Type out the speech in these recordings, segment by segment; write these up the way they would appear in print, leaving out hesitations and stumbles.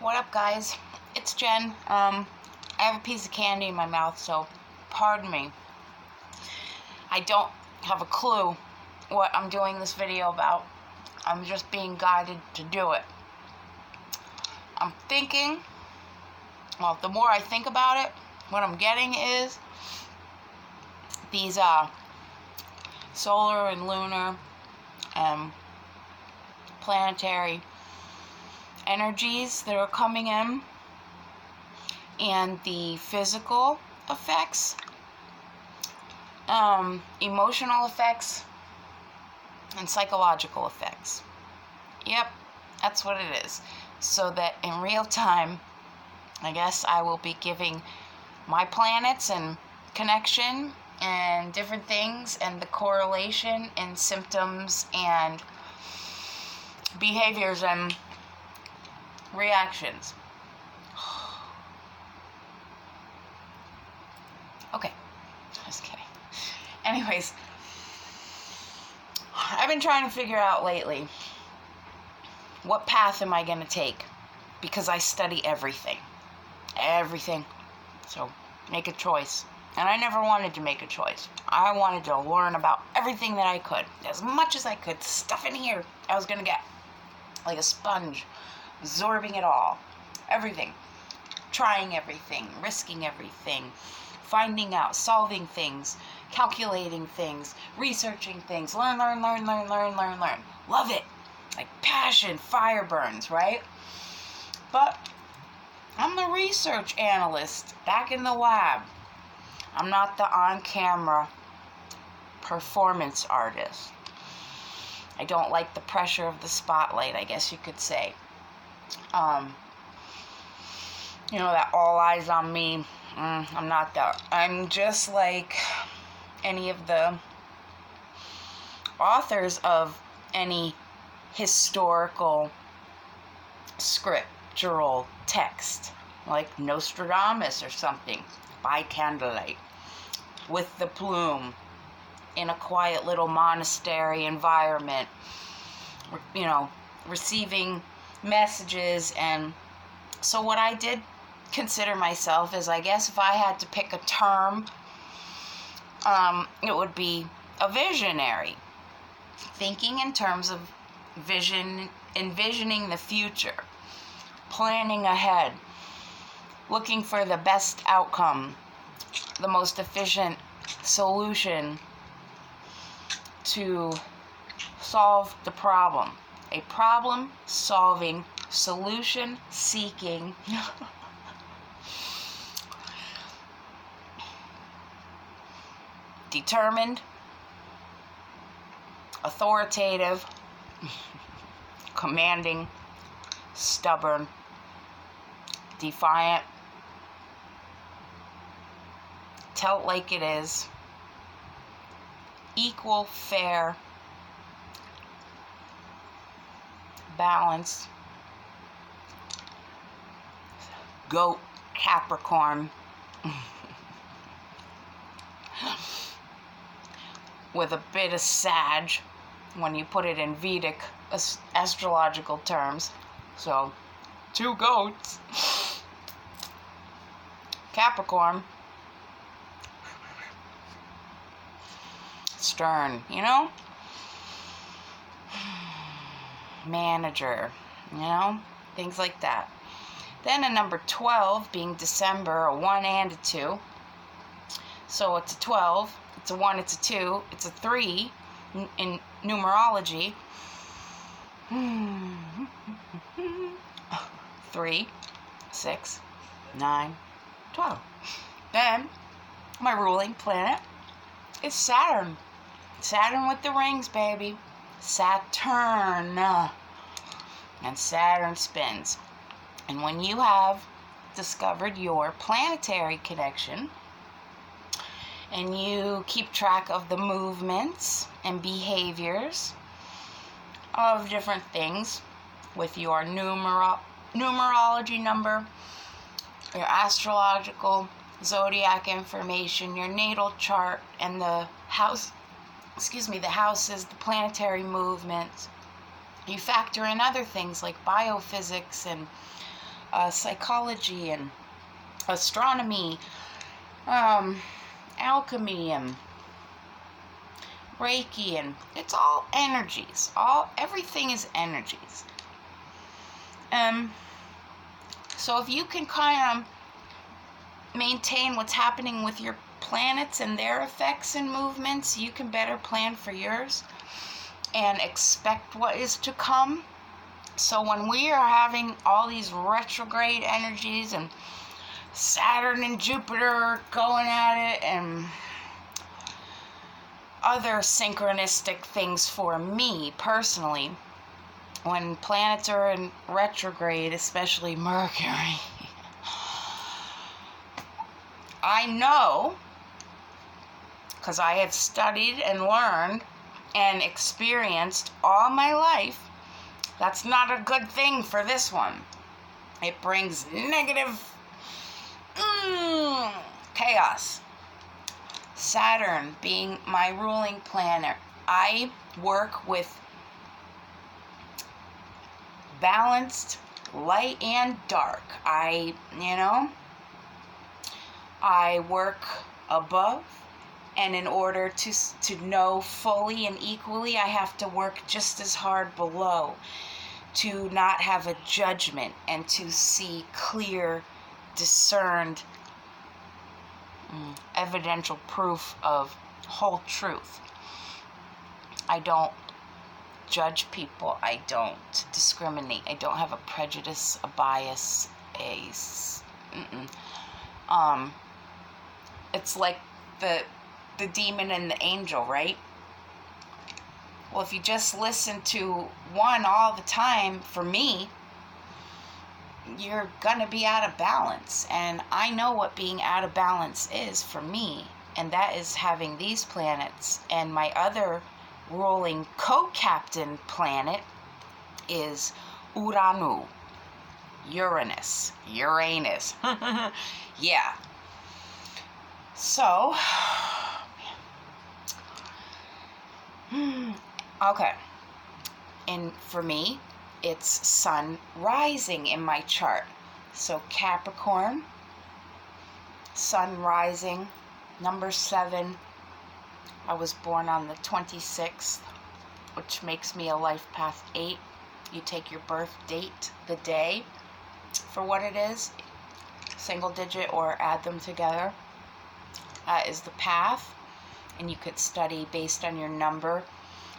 What up, guys? It's Jen. I have a piece of candy in my mouth, so pardon me. I don't have a clue what I'm doing this video about. I'm just being guided to do it. I'm thinking, well, the more I think about it, what I'm getting is these solar and lunar and planetary energies that are coming in, and the physical effects, emotional effects, and psychological effects. Yep, that's what it is. So that in real time, I guess I will be giving my planets and connection and different things and the correlation in symptoms and behaviors and reactions. Okay, just kidding. Anyways, I've been trying to figure out lately, what path am I going to take? Because I study everything. So, make a choice. And I never wanted to make a choice. I wanted to learn about everything that I could. As much as I could stuff in here, I was going to get like a sponge, absorbing it all. Everything. Trying everything. Risking everything. Finding out. Solving things. Calculating things. Researching things. Learn. Love it. Like passion. Fire burns, right? But I'm the research analyst back in the lab. I'm not the on-camera performance artist. I don't like the pressure of the spotlight, I guess you could say. That all eyes on me. I'm not that. I'm just like any of the authors of any historical scriptural text, like Nostradamus or something, by candlelight, with the plume, in a quiet little monastery environment, receiving messages. And so what I did consider myself is, I guess if I had to pick a term, it would be a visionary, thinking in terms of vision, envisioning the future, planning ahead, looking for the best outcome, the most efficient solution to solve the problem. A problem-solving, solution-seeking, determined, authoritative, commanding, stubborn, defiant, tell it like it is, equal, fair, balanced, goat, Capricorn, with a bit of Sag when you put it in Vedic astrological terms. So, 2 goats. Capricorn. Stern, Manager, things like that. Then a number 12 being December, a 1 and a 2. So it's a 12, it's a 1, it's a 2, it's a 3 in numerology. 3, 6, 9, 12. Then my ruling planet is Saturn. Saturn with the rings, baby. Saturn. And Saturn spins. And when you have discovered your planetary connection, and you keep track of the movements and behaviors of different things with your numerology number, your astrological zodiac information, your natal chart, and the houses, the planetary movements. You factor in other things like biophysics and psychology and astronomy, alchemy and Reiki, and it's all energies. Everything is energies. So if you can kind of maintain what's happening with your planets and their effects and movements, you can better plan for yours and expect what is to come. So when we are having all these retrograde energies and Saturn and Jupiter going at it and other synchronistic things for me personally, when planets are in retrograde, especially Mercury, I know, because I have studied and learned and experienced all my life, that's not a good thing for this one. It brings negative chaos. Saturn being my ruling planet, I work with balanced light and dark. I work above, and in order to know fully and equally, I have to work just as hard below to not have a judgment and to see clear, discerned, evidential proof of whole truth. I don't judge people. I don't discriminate. I don't have a prejudice, a bias, it's like the demon and the angel, right? Well, if you just listen to one all the time, for me, you're gonna be out of balance. And I know what being out of balance is for me, and that is having these planets. And my other ruling co-captain planet is Uranus. Yeah. So, okay. And for me, it's sun rising in my chart. So Capricorn, sun rising, number 7. I was born on the 26th, which makes me a life path 8. You take your birth date, the day, for what it is, single digit or add them together. That is the path, and you could study based on your number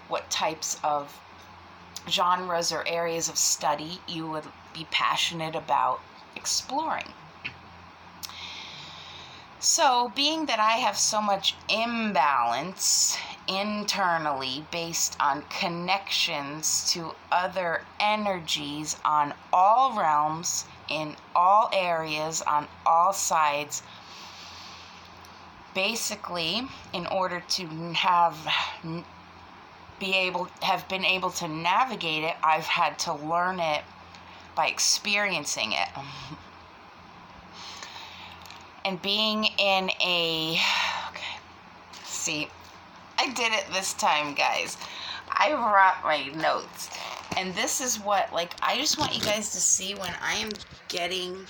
what types of genres or areas of study you would be passionate about exploring. So, being that I have so much imbalance internally based on connections to other energies on all realms, in all areas, on all sides, basically, in order to have been able to navigate it, I've had to learn it by experiencing it. And being in see, I did it this time, guys. I brought my notes. And this is what, I just want you guys to see when I am getting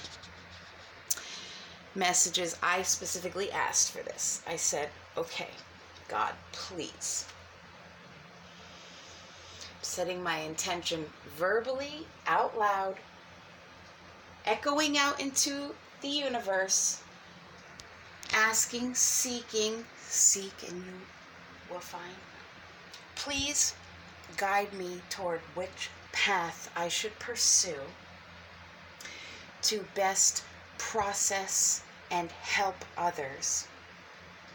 messages. I specifically asked for this. I said, okay, God, please. Setting my intention verbally, out loud, echoing out into the universe, asking, seeking, seek and you will find. Please guide me toward which path I should pursue to best process and help others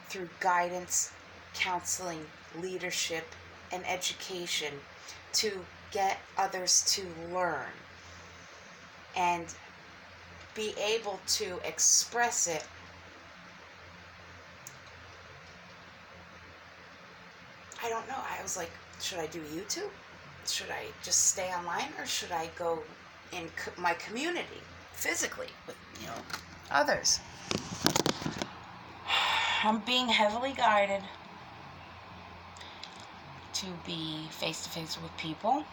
through guidance, counseling, leadership, and education to get others to learn and be able to express it I don't know. I was like, should I do YouTube? Should I just stay online, or should I go in my community physically with, others? I'm being heavily guided to be face-to-face with people.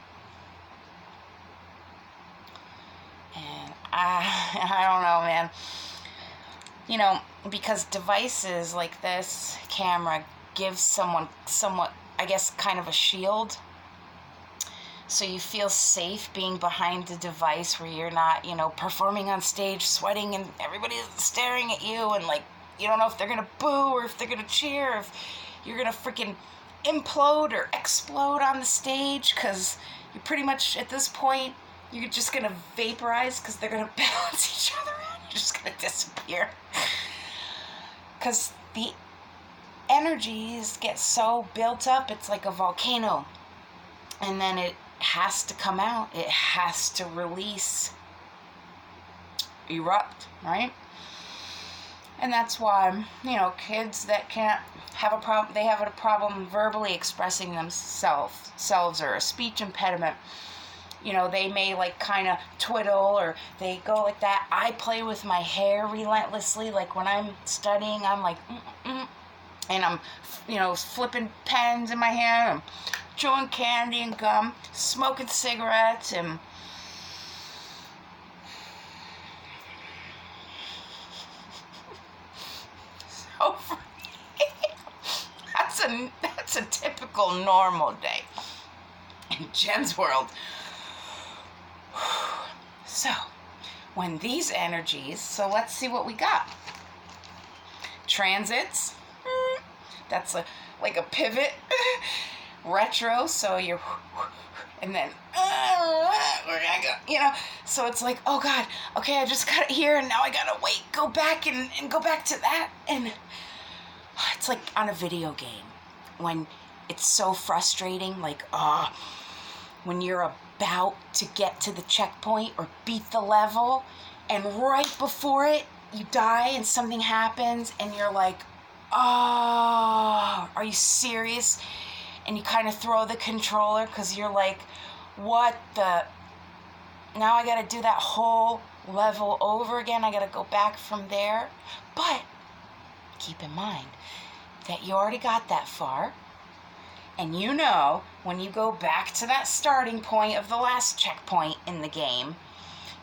And I don't know, man. You know, because devices like this camera gives someone somewhat, I guess, kind of a shield. So you feel safe being behind the device where you're not, you know, performing on stage, sweating, and everybody's staring at you, and like, you don't know if they're gonna boo or if they're gonna cheer, or if you're gonna freaking implode or explode on the stage, because you're pretty much, at this point, you're just gonna vaporize because they're gonna balance each other out. You're just gonna disappear. Because the energies get so built up, it's like a volcano. And then it has to come out. It has to release, erupt, right? And that's why, you know, kids that can't have a problem, they have a problem verbally expressing themselves or a speech impediment. You know, they may like kind of twiddle, or they go like that. I play with my hair relentlessly. Like when I'm studying, I'm like, and I'm, you know, flipping pens in my hair, I'm chewing candy and gum, smoking cigarettes, and so for me, that's a typical normal day in Jen's world. So, when these energies, so let's see what we got. Transits, that's like a pivot. Retro, so you're, and then, we're gonna go, you know, so it's like, oh God, okay, I just got it here, and now I gotta wait, go back and go back to that, and it's like on a video game, when it's so frustrating, like, when you're about to get to the checkpoint or beat the level, and right before it, you die and something happens, and you're like, oh, are you serious? And you kind of throw the controller because you're like, what the? Now I got to do that whole level over again. I got to go back from there. But keep in mind that you already got that far. And you know, when you go back to that starting point of the last checkpoint in the game,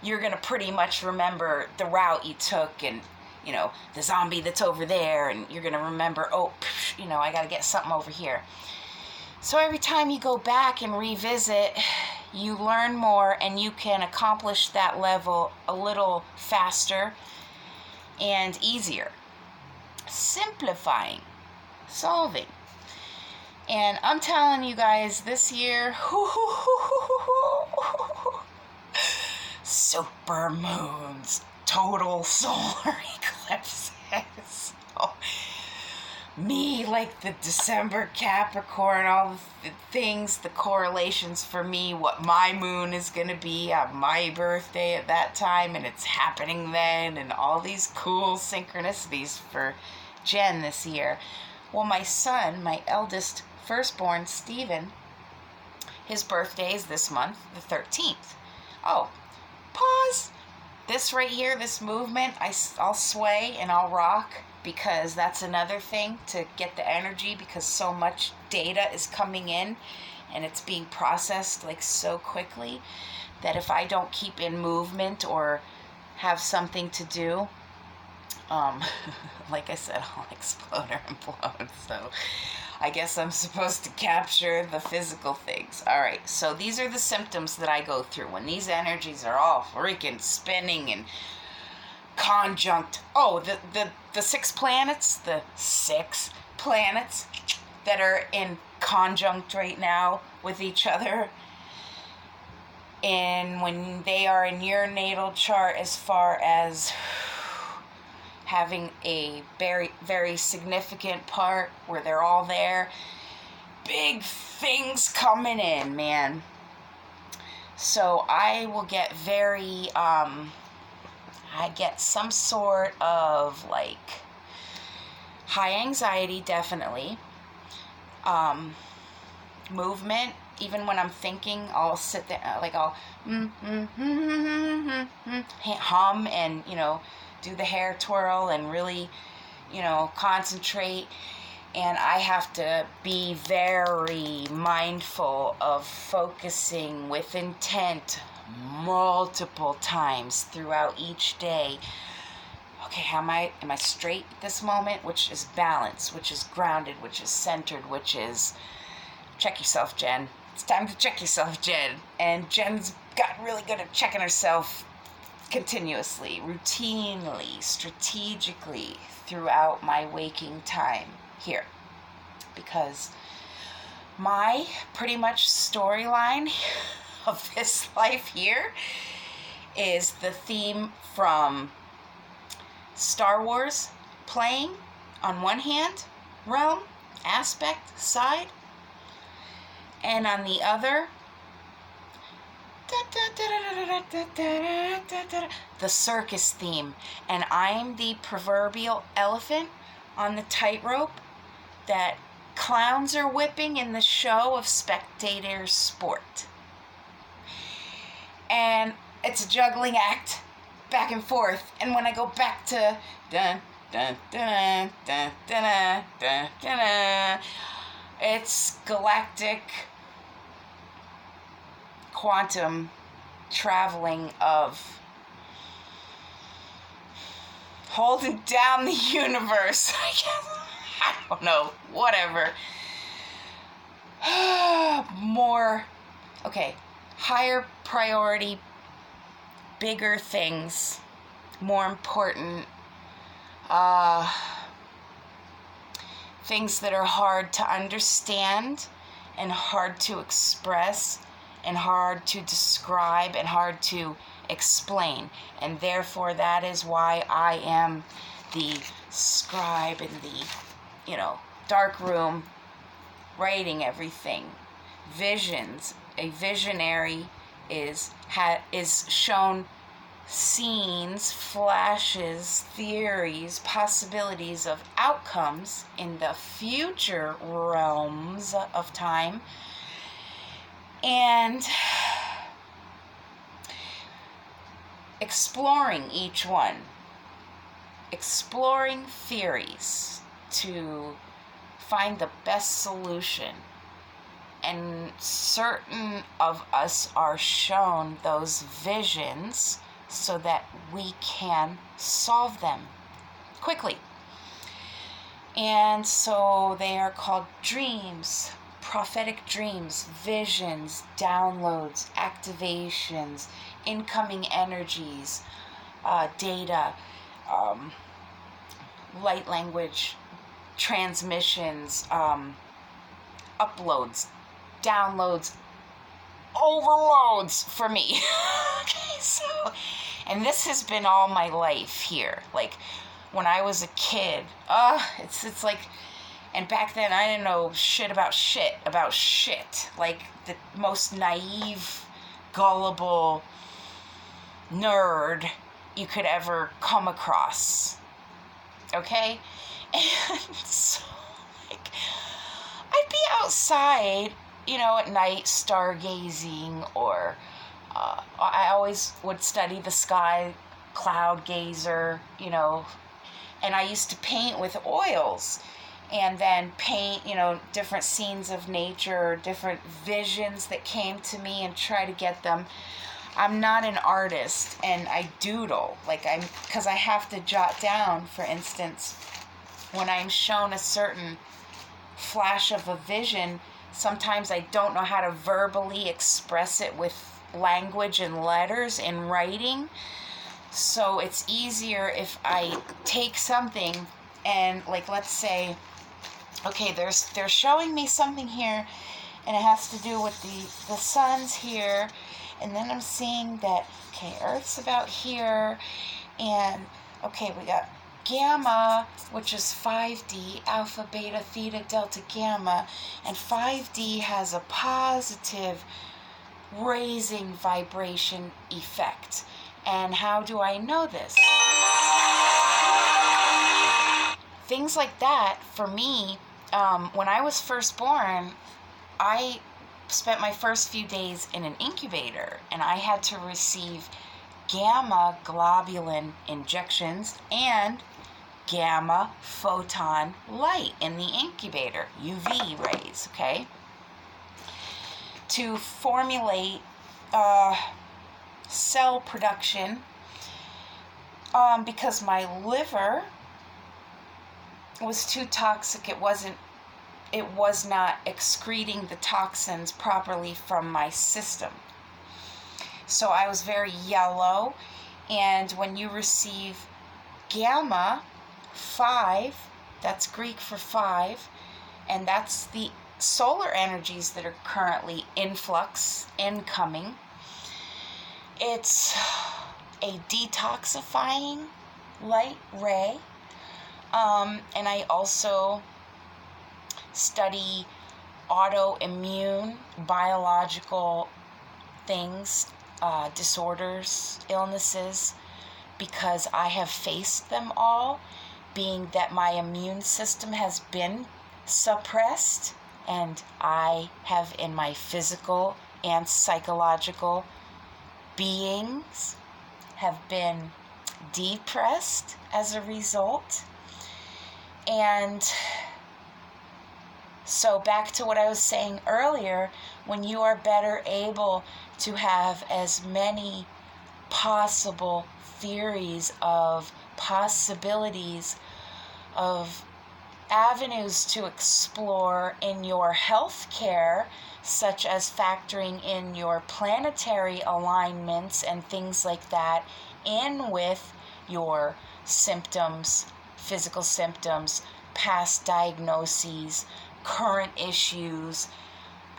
you're going to pretty much remember the route you took, and, you know, the zombie that's over there. And you're going to remember, oh, you know, I got to get something over here. So every time you go back and revisit, you learn more, and you can accomplish that level a little faster and easier. Simplifying, solving. And I'm telling you guys, this year, super moons, total solar eclipses. Me, like the December Capricorn, all the things, the correlations for me, what my moon is going to be on my birthday at that time, and it's happening then, and all these cool synchronicities for Jen this year. Well, my son, my eldest firstborn, Steven, his birthday is this month, the 13th. Oh, pause. This right here, this movement, I'll sway and I'll rock, because that's another thing to get the energy, because so much data is coming in and it's being processed like so quickly that if I don't keep in movement or have something to do, like I said, I'll explode or implode. So I guess I'm supposed to capture the physical things. All right, so these are the symptoms that I go through when these energies are all freaking spinning and conjunct. Oh, the 6 planets, the 6 planets that are in conjunct right now with each other. And when they are in your natal chart, as far as having a very, very significant part where they're all there, big things coming in, man. So I will get very, I get some sort of like high anxiety, definitely. Movement, even when I'm thinking, I'll sit there, like I'll hum and, you know, do the hair twirl and really, you know, concentrate. And I have to be very mindful of focusing with intent multiple times throughout each day. Okay, am I straight at this moment? Which is balanced, which is grounded, which is centered, which is... Check yourself, Jen. It's time to check yourself, Jen. And Jen's got really good at checking herself continuously, routinely, strategically throughout my waking time here. Because my pretty much storyline of this life here is the theme from Star Wars playing on one hand, realm, aspect, side, and on the other, the circus theme. And I'm the proverbial elephant on the tightrope that clowns are whipping in the show of spectator sport. And it's a juggling act back and forth. And when I go back to dun dun dun dun dun dun dun, it's galactic quantum traveling of holding down the universe. I guess. I don't know. Whatever. More. Okay. Higher priority, bigger things, more important, things that are hard to understand and hard to express and hard to describe and hard to explain. And therefore that is why I am the scribe in the, dark room, writing everything. Visions. A visionary is shown scenes, flashes, theories, possibilities of outcomes in the future realms of time, and exploring each one, exploring theories to find the best solution. And certain of us are shown those visions so that we can solve them quickly. And so they are called dreams, prophetic dreams, visions, downloads, activations, incoming energies, data, light language, transmissions, uploads, downloads, overloads for me. Okay, so, and this has been all my life here. Like, when I was a kid, it's like, and back then I didn't know shit. Like, the most naive, gullible nerd you could ever come across. Okay? And so, like, I'd be outside, at night, stargazing, or I always would study the sky, cloud gazer, and I used to paint with oils, and then paint, different scenes of nature, different visions that came to me, and try to get them. I'm not an artist, and I doodle, because I have to jot down, for instance, when I'm shown a certain flash of a vision, sometimes I don't know how to verbally express it with language and letters in writing. So it's easier if I take something and, let's say, okay, they're showing me something here, and it has to do with the sun's here, and then I'm seeing that, okay, Earth's about here, and, okay, we got gamma, which is 5D, alpha, beta, theta, delta, gamma, and 5D has a positive raising vibration effect. And how do I know this? Things like that, for me, when I was first born, I spent my first few days in an incubator, and I had to receive gamma globulin injections and gamma photon light in the incubator, UV rays, okay, to formulate cell production, because my liver was too toxic. It was not excreting the toxins properly from my system. So I was very yellow, and when you receive gamma 5, that's Greek for 5, and that's the solar energies that are currently incoming. It's a detoxifying light ray, and I also study autoimmune biological things, disorders, illnesses, because I have faced them all, being that my immune system has been suppressed, and I have in my physical and psychological beings have been depressed as a result. And so back to what I was saying earlier, when you are better able to have as many possible theories of possibilities of avenues to explore in your health care, such as factoring in your planetary alignments and things like that, in with your symptoms, physical symptoms, past diagnoses, current issues,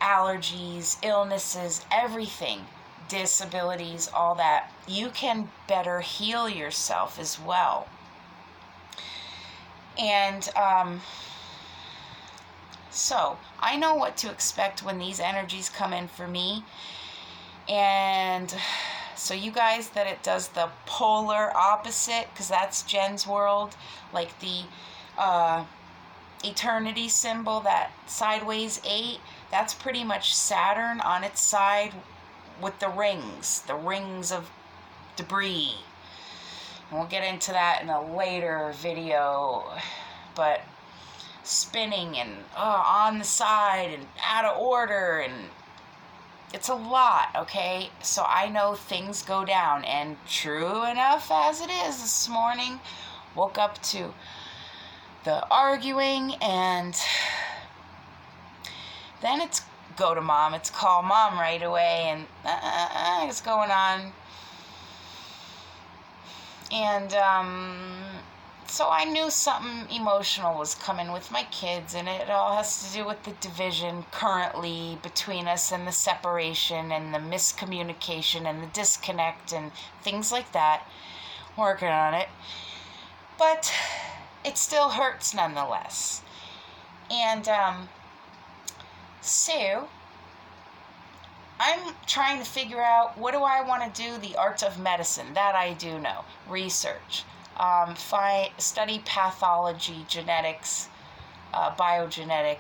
allergies, illnesses, everything, disabilities, all that, you can better heal yourself as well. And so I know what to expect when these energies come in for me. And so you guys, that it does the polar opposite, because that's Jen's world, like the eternity symbol, that sideways 8, that's pretty much Saturn on its side with the rings of debris. And we'll get into that in a later video, but spinning and on the side and out of order, and it's a lot, okay? So I know things go down, and true enough as it is, this morning, woke up to the arguing, and then it's go to mom, it's call mom right away, and it's going on. And so I knew something emotional was coming with my kids, and it all has to do with the division currently between us, and the separation and the miscommunication and the disconnect and things like that. Working on it. But it still hurts nonetheless. And so I'm trying to figure out, what do I want to do? The art of medicine, that I do know. Research. Study pathology, genetics, biogenetic,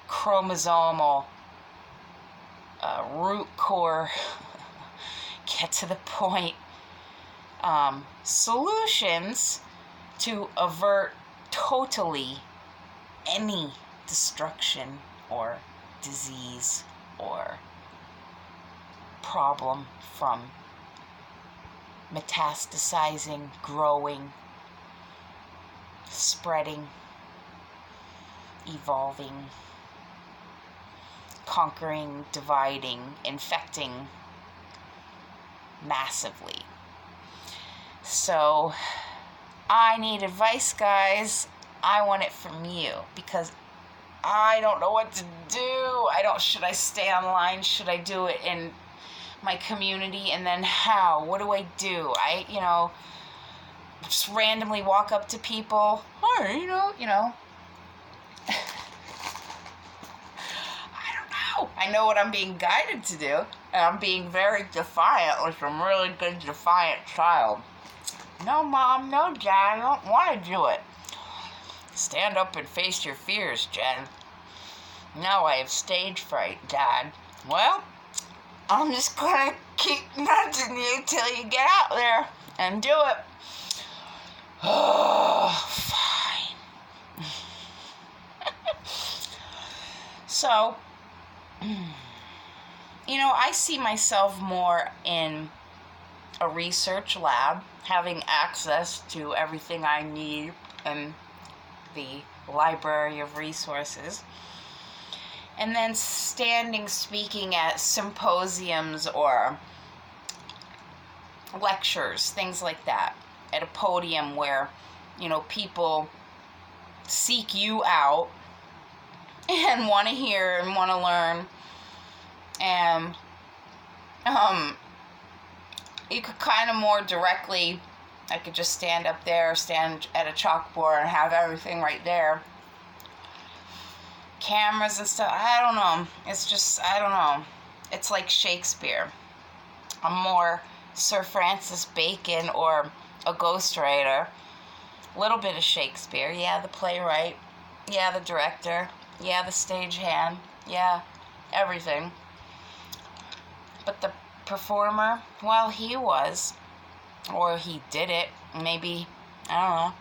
chromosomal, root core, get to the point, solutions to avert totally any destruction or disease or problem from metastasizing, growing, spreading, evolving, conquering, dividing, infecting massively. So I need advice, guys. I want it from you, because I don't know what to do. Should I stay online? Should I do it in my community? And then how? What do I do? Just randomly walk up to people. Or, I don't know. I know what I'm being guided to do. And I'm being very defiant, like a really good defiant child. No, Mom. No, Dad. I don't want to do it. Stand up and face your fears, Jen. Now I have stage fright, Dad. Well, I'm just gonna keep nudging you till you get out there and do it. Oh, fine. So, I see myself more in a research lab, having access to everything I need in the library of resources, and then speaking at symposiums or lectures, things like that, at a podium where, people seek you out and want to hear and want to learn. And you could kind of more directly, I could just stand up there, stand at a chalkboard and have everything right there. Cameras and stuff, I don't know. It's just, I don't know. It's like Shakespeare. I'm more Sir Francis Bacon or a ghostwriter. A little bit of Shakespeare. Yeah, the playwright. Yeah, the director. Yeah, the stagehand. Yeah, everything. But the performer, well, he was, or he did it, maybe, I don't know.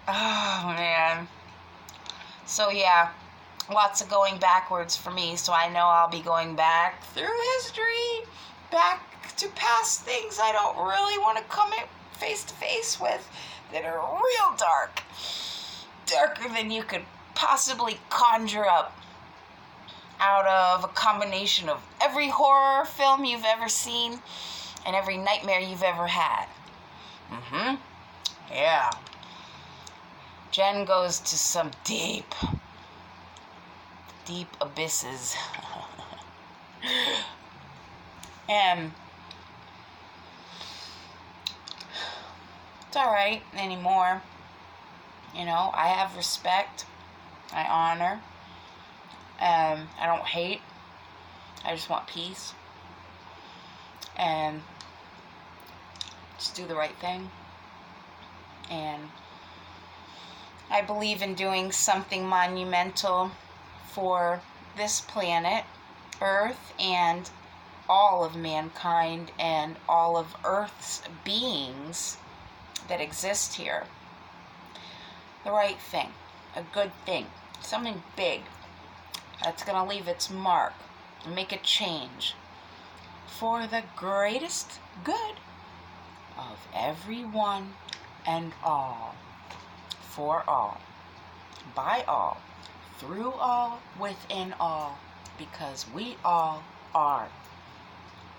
Oh, man. So, yeah, lots of going backwards for me, so I know I'll be going back through history, back to past things I don't really want to come face to face with that are real dark. Darker than you could possibly conjure up out of a combination of every horror film you've ever seen and every nightmare you've ever had. Yeah. Jen goes to some deep abysses. And it's alright anymore. I have respect. I honor. I don't hate. I just want peace. And just do the right thing. And I believe in doing something monumental for this planet, Earth, and all of mankind and all of Earth's beings that exist here. The right thing. A good thing. Something big that's going to leave its mark and make a change for the greatest good of everyone and all, for all, by all, through all, within all, because we all are,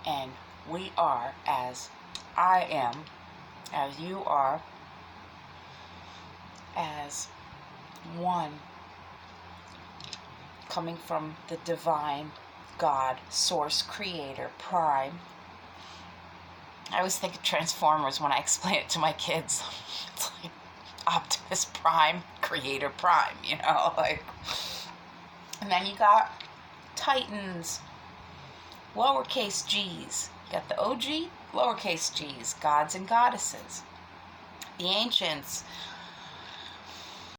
and we are as I am, as you are, as one, coming from the divine God, source, creator, prime. I always think of Transformers when I explain it to my kids. It's like Optimus Prime, creator prime, And then you got Titans, lowercase g's. You got the OG, lowercase g's, gods and goddesses. The ancients